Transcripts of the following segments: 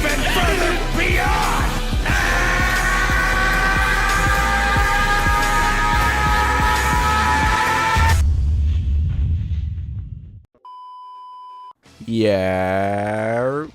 even further beyond! Yeah,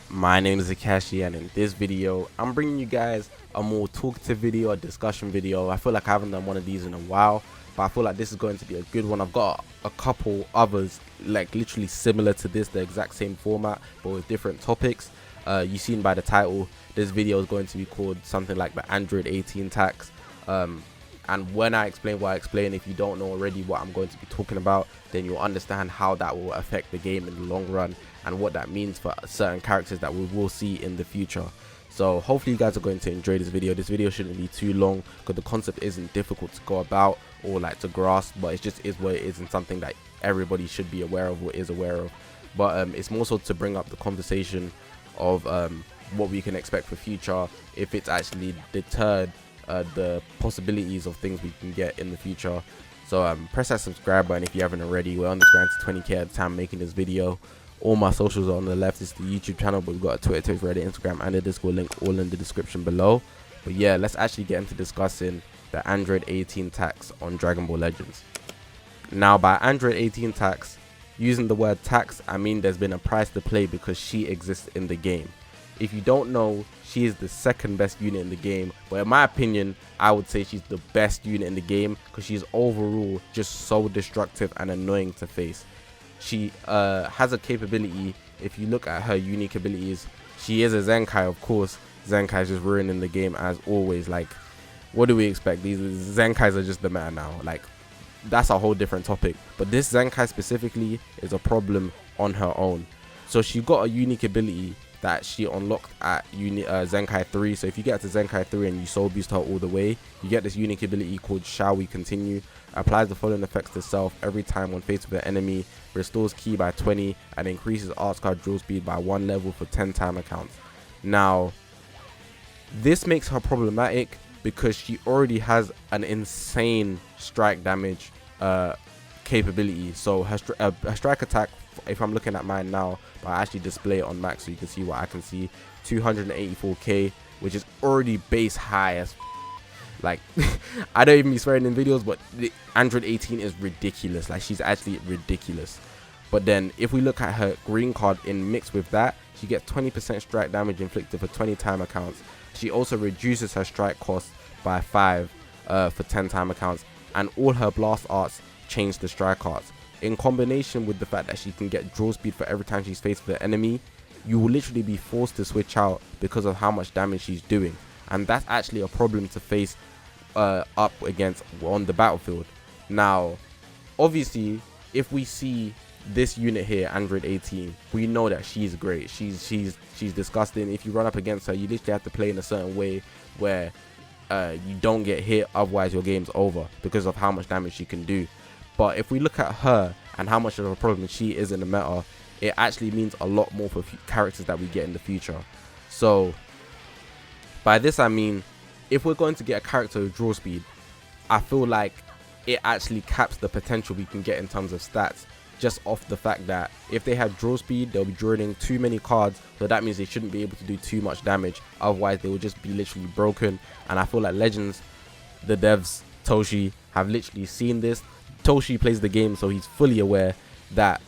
my name is Zakashi, and in this video I'm bringing you guys a more talkative video, a discussion video. I feel like I haven't done one of these in a while, but I feel like this is going to be a good one. I've got a couple others like literally similar to this, the exact same format but with different topics. You've seen by the title, this video is going to be called something like the Android 18 tax. And when I explain what I explain, if you don't know already what I'm going to be talking about, then you'll understand how that will affect the game in the long run and what that means for certain characters that we will see in the future. So hopefully you guys are going to enjoy this video. This video shouldn't be too long because the concept isn't difficult to go about or like to grasp, but it just is what it is and something that everybody should be aware of or is aware of. But it's more so to bring up the conversation of what we can expect for future, if it's actually deterred the possibilities of things we can get in the future. So press that subscribe button if you haven't already. We're on this grind to 20k at the time making this video. All my socials are on the left. It's the YouTube channel, but we've got a Twitter, Reddit, Instagram, and a Discord link all in the description below. But yeah, let's actually get into discussing the Android 18 tax on Dragon Ball Legends. Now, by Android 18 tax, using the word tax, I mean there's been a price to pay because she exists in the game. If you don't know, she is the second best unit in the game, but in my opinion, I would say she's the best unit in the game because she's overall just so destructive and annoying to face. She has a capability. If you look at her unique abilities, she is a Zenkai, of course. Zenkai is just ruining the game as always. Like, what do we expect? These Zenkais are just the man now. Like, that's a whole different topic. But this Zenkai specifically is a problem on her own. So she got a unique ability that she unlocked at Zenkai 3. So if you get to Zenkai 3 and you soul boost her all the way, you get this unique ability called Shall We Continue. Applies the following effects to self every time when faced with an enemy, restores ki by 20, and increases arts card draw speed by 1 level for 10 timer counts. Now, this makes her problematic because she already has an insane strike damage capability. So her strike attack, if I'm looking at mine now, but I actually display it on max so you can see what I can see, 284k, which is already base high as like I don't even be swearing in videos, but the Android 18 is ridiculous. Like, she's actually ridiculous. But then if we look at her green card in mix with that, she gets 20% strike damage inflicted for 20 timer counts. She also reduces her strike cost by 5 for 10 timer counts, and all her blast arts change the strike arts. In combination with the fact that she can get draw speed for every time she's faced with an enemy, you will literally be forced to switch out because of how much damage she's doing, and that's actually a problem to face up against on the battlefield. Now, obviously, if we see this unit here, Android 18, we know that she's great. She's disgusting. If you run up against her, you literally have to play in a certain way where you don't get hit, otherwise your game's over because of how much damage she can do. But if we look at her and how much of a problem she is in the meta, it actually means a lot more for characters that we get in the future. So by this I mean, if we're going to get a character with draw speed, I feel like it actually caps the potential we can get in terms of stats, just off the fact that if they have draw speed, they'll be drawing too many cards, so that means they shouldn't be able to do too much damage, otherwise they will just be literally broken. And I feel like Legends, the devs, Toshi, have literally seen this. Toshi plays the game, so he's fully aware that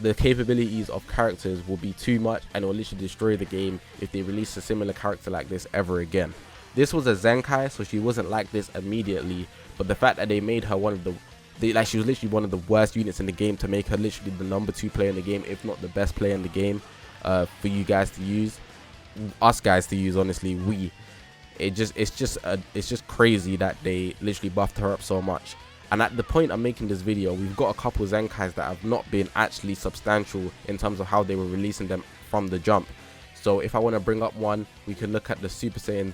the capabilities of characters will be too much and it will literally destroy the game if they release a similar character like this ever again. This was a Zenkai, so she wasn't like this immediately, but the fact that they made her one of the she was literally one of the worst units in the game to make her literally the number 2 player in the game, if not the best player in the game, for you guys to use, us guys to use. Honestly, it's just crazy that they literally buffed her up so much. And at the point I'm making this video, we've got a couple Zenkais that have not been actually substantial in terms of how they were releasing them from the jump. So if I want to bring up one, we can look at the Super Saiyan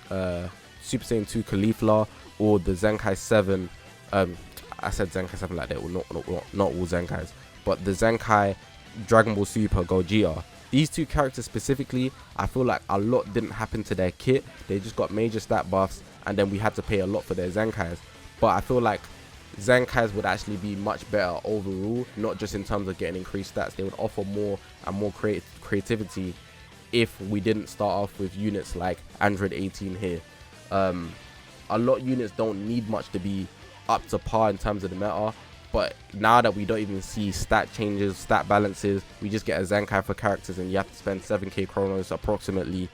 2 Caulifla, or the Zenkai 7. I said Zenkai 7 like that, not all Zenkais, but the Zenkai Dragon Ball Super Gogeta. These two characters specifically, I feel like a lot didn't happen to their kit. They just got major stat buffs, and then we had to pay a lot for their Zenkais. But I feel like Zenkais would actually be much better overall, not just in terms of getting increased stats. They would offer more and more creativity if we didn't start off with units like Android 18 here. A lot of units don't need much to be up to par in terms of the meta, but now that we don't even see stat changes, stat balances, we just get a ZENKAI for characters and you have to spend 7k chronos approximately.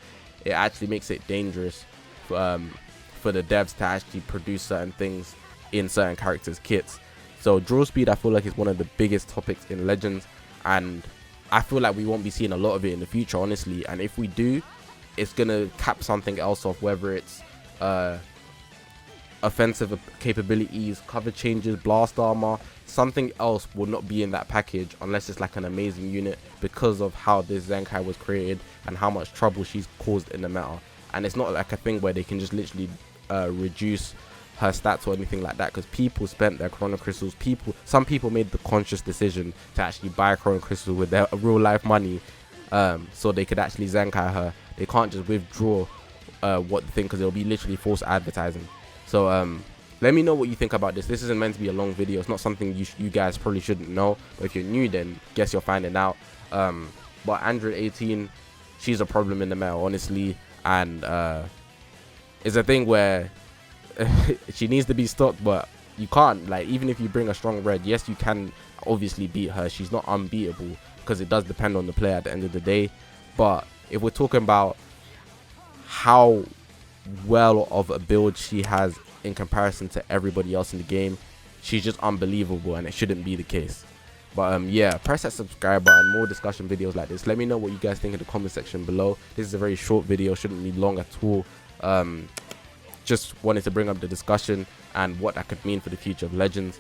It actually makes it dangerous for the devs to actually produce certain things in certain characters' kits. So draw speed, I feel like, is one of the biggest topics in Legends, and I feel like we won't be seeing a lot of it in the future, honestly. And if we do, it's gonna cap something else off, whether it's offensive capabilities, cover changes, blast armor. Something else will not be in that package unless it's like an amazing unit, because of how this ZENKAI was created and how much trouble she's caused in the meta. And it's not like a thing where they can just literally reduce her stats or anything like that, because people spent their chrono crystals. Some people made the conscious decision to actually buy chrono crystal with their real life money, so they could actually ZENKAI her. They can't just withdraw what the thing, because it'll be literally false advertising. So let me know what you think about this. This isn't meant to be a long video. It's not something you guys probably shouldn't know, but if you're new, then guess you're finding out. But Android 18, she's a problem in the meta, honestly, and it's a thing where she needs to be stopped, but you can't, like, even if you bring a strong red, yes, you can obviously beat her. She's not unbeatable, because it does depend on the player at the end of the day. But if we're talking about how well of a build she has in comparison to everybody else in the game, she's just unbelievable, and it shouldn't be the case. But yeah, press that subscribe button. More discussion videos like this. Let me know what you guys think in the comment section below. This is a very short video, shouldn't be long at all. Just wanted to bring up the discussion and what that could mean for the future of Legends.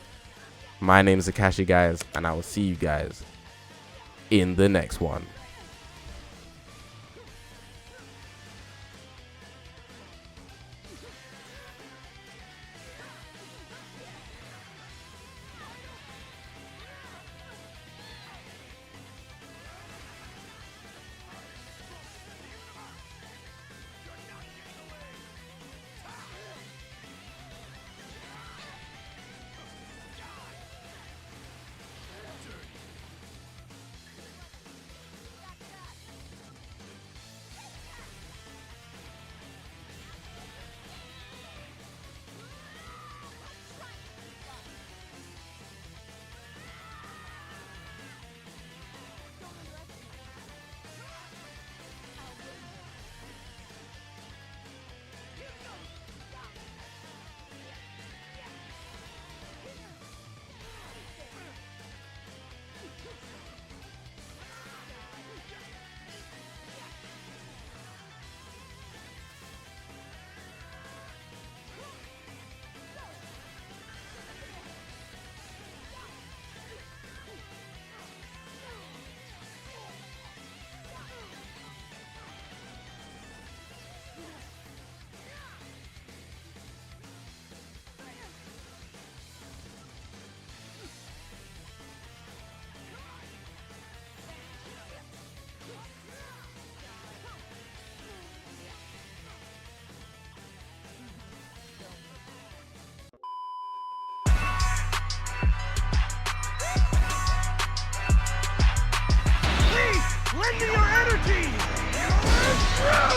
My name is Zakashi, guys, and I will see you guys in the next one. Lend me your energy! You're